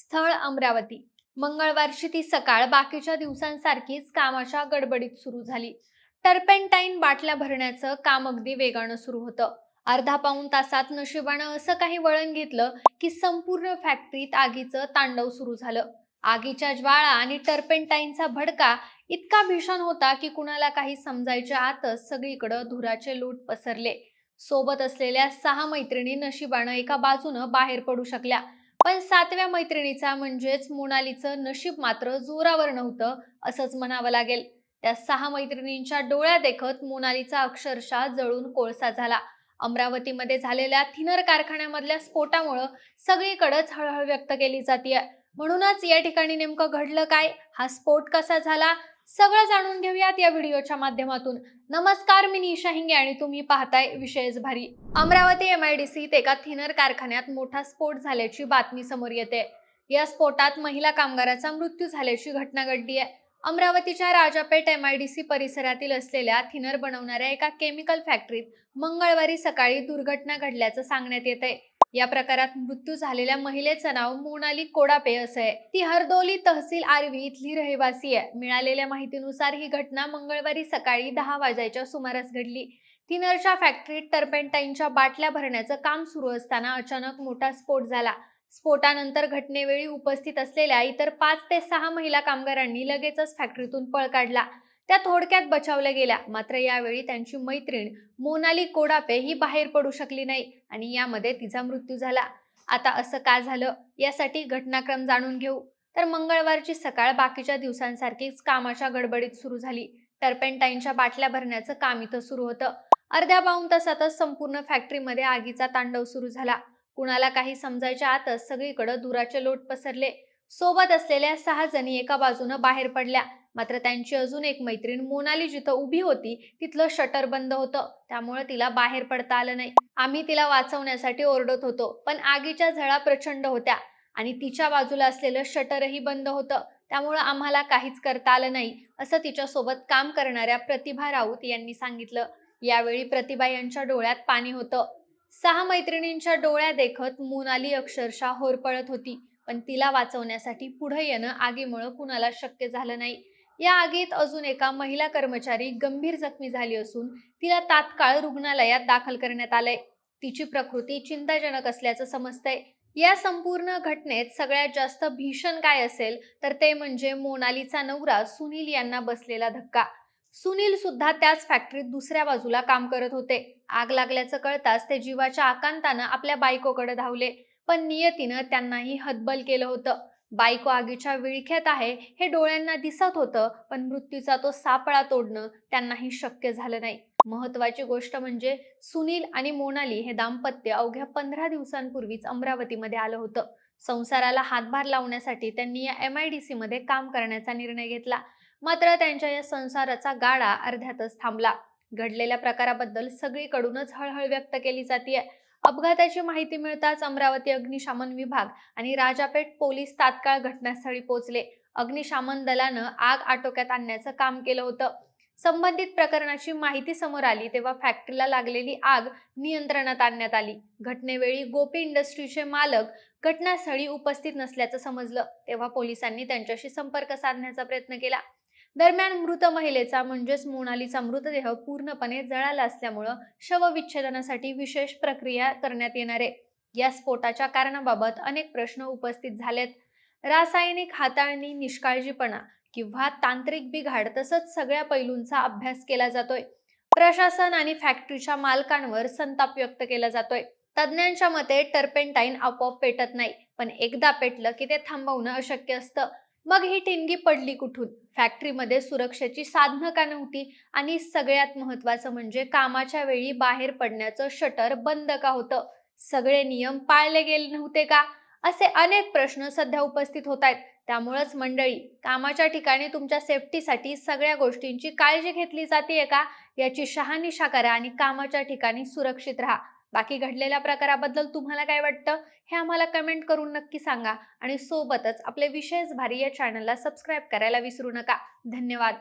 स्थळ अमरावती. मंगळवारची ती सकाळ बाकीच्या दिवसांसारखीच कामाच्या गडबडीत सुरू झाली. टर्पेंटाईन बाटल्या भरण्याचं काम अगदी वेगानं सुरू होतं. अर्धा पाऊण तासात नशिबानं असं काही वळण घेतलं की संपूर्ण फॅक्टरीत आगीचं तांडव सुरू झालं. आगीच्या ज्वाळा आणि टर्पेंटाईनचा भडका इतका भीषण होता की कुणाला काही समजायच्या आतच सगळीकडे धुराचे लूट पसरले. सोबत असलेल्या 6 मैत्रिणी नशिबानं एका बाजूनं बाहेर पडू शकल्या, पण 7व्या मैत्रिणीचा म्हणजेच मोनालीचं नशीब मात्र जोरावर नव्हतं असंच म्हणावं लागेल. त्या 6 मैत्रिणींच्या डोळ्या देखत मोनालीचा अक्षरशः जळून कोळसा झाला. अमरावतीमध्ये झालेल्या थिनर कारखान्यामधल्या स्फोटामुळे सगळीकडेच हळहळ व्यक्त केली जाते. म्हणूनच या ठिकाणी नेमकं घडलं काय, हा स्फोट कसा झाला, सगळं जाणून घेऊयात या व्हिडिओच्या माध्यमातून. नमस्कार, मी निशा हिंगे आणि तुम्ही पाहताय विशेष भारी. अमरावती MIDCत एका थिनर कारखान्यात मोठा स्फोट झाल्याची बातमी समोर येते. या स्फोटात महिला कामगाराचा मृत्यू झाल्याची घटना घडली आहे. अमरावतीच्या राजापेठ MIDC परिसरातील असलेल्या थिनर बनवणाऱ्या एका केमिकल फॅक्टरीत मंगळवारी सकाळी दुर्घटना घडल्याचं सांगण्यात येत आहे. या प्रकारात मृत्यू झालेल्या महिलेचं नाव मोनाली कोडापे असं आहे. ती हरदोली तहसील आर्वी इथली रहिवासी आहे. मिळालेल्या माहितीनुसार ही घटना मंगळवारी सकाळी 10 वाजायच्या सुमारास घडली. थिनरच्या फॅक्टरीत टर्पेंटाईनच्या बाटल्या भरण्याचं काम सुरू असताना अचानक मोठा स्फोट झाला. स्फोटानंतर घटनेवेळी उपस्थित असलेल्या इतर 5 ते 6 महिला कामगारांनी लगेचच फॅक्टरीतून पळ काढला. त्या थोडक्यात बचावल्या गेल्या, मात्र यावेळी त्यांची मैत्रीण मोनाली कोडापे ही बाहेर पडू शकली नाही आणि यामध्ये तिचा मृत्यू झाला. आता असं का झालं, यासाठी घटनाक्रम जाणून घेऊ. तर मंगळवारची सकाळ बाकीच्या दिवसांसारखीच कामाच्या गडबडीत सुरू झाली. टर्पेंटाईनच्या बाटल्या भरण्याचं काम इथं सुरू होतं. अर्ध्या पाऊण तासातच संपूर्ण फॅक्टरीमध्ये आगीचा तांडव सुरू झाला. कुणाला काही समजायच्या आतच सगळीकडे धुराचे लोट पसरले. सोबत असलेल्या 6 जणी एका बाजूनं बाहेर पडल्या, मात्र त्यांची अजून एक मैत्रीण मोनाली जिथं उभी होती तिथलं शटर बंद होतं, त्यामुळे तिला बाहेर पडता आलं नाही. आम्ही तिला वाचवण्यासाठी ओरडत होतो, पण आगीच्या झळा प्रचंड होत्या आणि तिच्या बाजूला असलेलं शटरही बंद होतं, त्यामुळे आम्हाला काहीच करता आलं नाही, असं तिच्यासोबत काम करणाऱ्या प्रतिभा राऊत यांनी सांगितलं. यावेळी प्रतिभा यांच्या डोळ्यात पाणी होतं. 6 मैत्रिणींच्या डोळ्या देखत मोनाली अक्षरशः होरपळत होती, पण तिला वाचवण्यासाठी पुढे येणं आगीमुळे कुणाला शक्य झालं नाही. या आगीत अजून एका महिला कर्मचारी गंभीर जखमी झाली असून तिला तात्काळ रुग्णालयात दाखल करण्यात आलंय. तिची प्रकृती चिंताजनक असल्याचं समजतंय. या संपूर्ण घटनेत सगळ्यात जास्त भीषण काय असेल तर ते म्हणजे मोनालीचा नवरा सुनील यांना बसलेला धक्का. सुनील सुद्धा त्याच फॅक्टरीत दुसऱ्या बाजूला काम करत होते. आग लागल्याचं कळताच ते जीवाच्या आकांतानं आपल्या बायकोकडे धावले, पण नियतीनं त्यांनाही हतबल केलं होतं. बायको आगीच्या विळख्यात आहे हे डोळ्यांना दिसत होतं, पण मृत्यूचा तो सापळा तोडणं त्यांनाही शक्य झालं नाही. महत्वाची गोष्ट म्हणजे सुनील आणि मोनाली हे दाम्पत्य अवघ्या 15 दिवसांपूर्वीच अमरावतीमध्ये आलं होतं. संसाराला हातभार लावण्यासाठी त्यांनी या MIDC मध्ये काम करण्याचा निर्णय घेतला, मात्र त्यांच्या या संसाराचा गाडा अर्ध्यातच थांबला. घडलेल्या प्रकाराबद्दल सगळीकडूनच हळहळ व्यक्त केली जाते. अपघाताची माहिती मिळताच अमरावती अग्निशमन विभाग आणि राजापेठ पोलीस तात्काळ घटनास्थळी पोहोचले. अग्निशमन दलानं आग आटोक्यात आणण्याचं काम केलं होतं. संबंधित प्रकरणाची माहिती समोर आली तेव्हा फॅक्टरीला लागलेली आग नियंत्रणात आणण्यात आली. घटनेवेळी गोपी इंडस्ट्रीचे मालक घटनास्थळी उपस्थित नसल्याचं समजलं, तेव्हा पोलिसांनी त्यांच्याशी संपर्क साधण्याचा प्रयत्न केला. दरम्यान मृत महिलेचा म्हणजेच मोनालीचा मृतदेह पूर्णपणे जळाला असल्यामुळं शवविच्छेदनासाठी विशेष प्रक्रिया करण्यात येणार आहे. या स्फोटाच्या कारणाबाबत अनेक प्रश्न उपस्थित झालेत. रासायनिक हाताळणी, निष्काळजीपणा किंवा तांत्रिक बिघाड तसंच सगळ्या पैलूंचा अभ्यास केला जातोय. प्रशासन आणि फॅक्टरीच्या मालकांवर संताप व्यक्त केला जातोय. तज्ज्ञांच्या मते टर्पेंटाईन आपोआप पेटत नाही, पण एकदा पेटलं की ते थांबवणं अशक्य असतं. मग ही ठिणगी पडली कुठून? फॅक्टरीमध्ये सुरक्षेची साधनं का नव्हती? आणि सगळ्यात महत्त्वाचं म्हणजे कामाच्या वेळी बाहेर पडण्याचं शटर बंद का होतं? सगळे नियम पाळले गेले नव्हते का? असे अनेक प्रश्न सध्या उपस्थित होत आहेत. त्यामुळेच मंडळी, कामाच्या ठिकाणी तुमच्या सेफ्टीसाठी सगळ्या गोष्टींची काळजी घेतली जाते का, याची शहानिशा करा आणि कामाच्या ठिकाणी सुरक्षित राहा. बाकी घडलेल्या प्रकाराबद्दल तुम्हाला काय वाटतं हे आम्हाला कमेंट करून नक्की सांगा आणि सोबतच आपले विशेष भारी या चॅनलला सबस्क्राईब करायला विसरू नका. धन्यवाद.